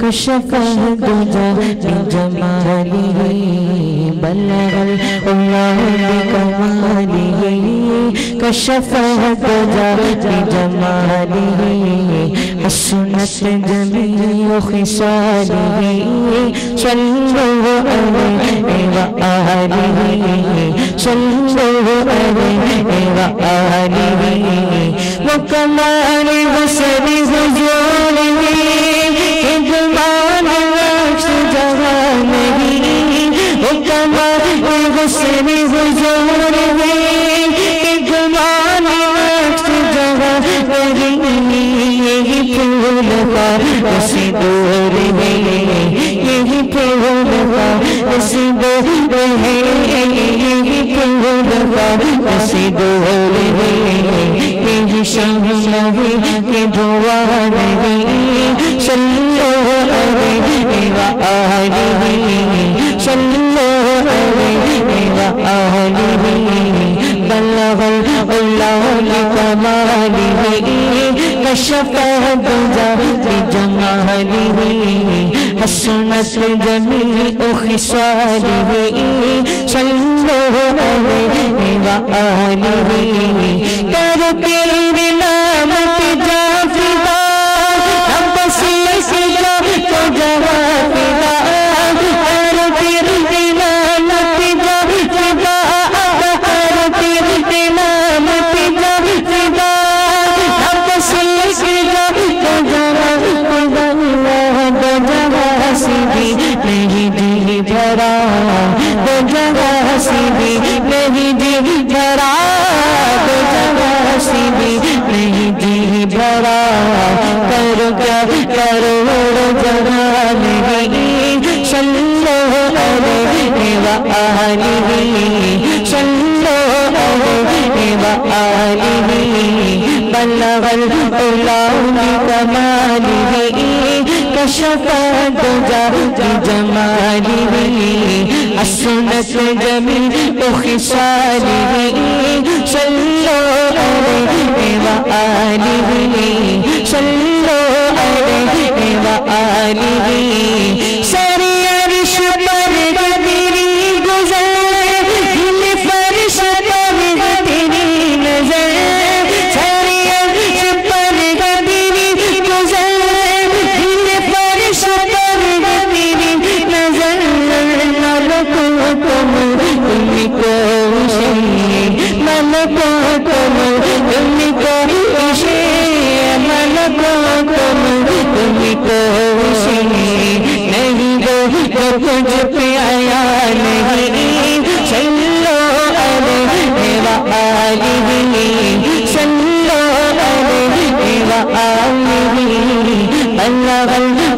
كشف الدجى بجماله بلغ الله بكماله كشف الدجى بجماله حسنت جميع خصاله صلوا عليه وآله صلوا عليه وآله وكمال بصر حضوره إجمال نقش جوانه وكمال بصر حضوره إجمال نقش جوانه یہی پھول کا سدور ہے یہی پھول کا سدور ہے یہی پھول کا سدور ہے یہی شمع کی دعا نہیں صلو علیہ وآلہ صلو علیہ وآلہ بلغ اللہ لکمالہ كشف الدجى بجماله حسنت جميع خصاله صلوا عليه وآله ترتیب نامت جافدہ رب سلسلہ تو جوافدہ ترتیب نامت جافدہ ترتیب نامت جافدہ نہیں دل بھرا دو جگہ سی بھی نہیں دل بھرا دو جگہ سی بھی نہیں دل بھرا کرو کیا کروڑ جگہ نہیں صلو علیہ وآلہ صلو علیہ وآلہ بلغ اللہ بکمالہ كشف الدجى بجماله حسنت جميع خصاله صلوا عليه وآله صلوا عليه وآله ساری عرش پر تیری گزر دل فرش پر تیری نظر ساری عرش پر تیری گزر کچھ پیایا نہیں صلو علیہ وآلہ صلو علیہ وآلہ بلغ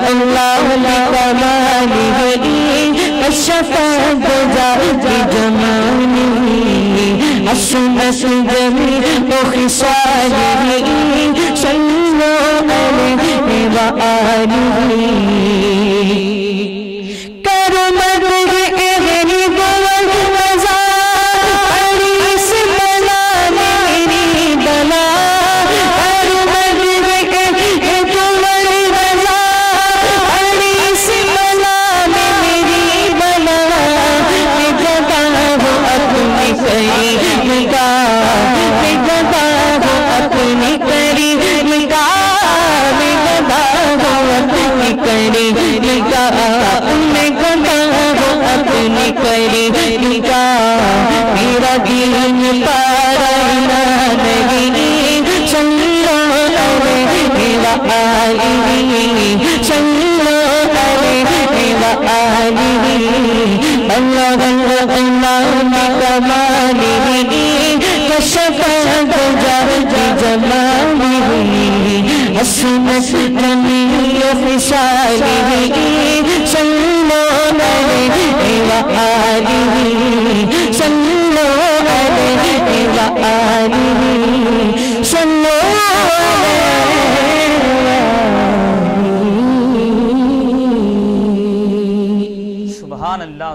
اللہ لکمالہ كشف الدجى بجماله حسنت جميع خصاله صلوا عليه وآلہ میرا دین پارا نہیں صلو علیہ وآلہ صلو علیہ وآلہ بلغ اللہ بکمالہ كشف الدجى بجماله حسنت جميع خصاله صلوا عليه وآله صلوا عليه وآله صلوا عليه. سبحان اللہ.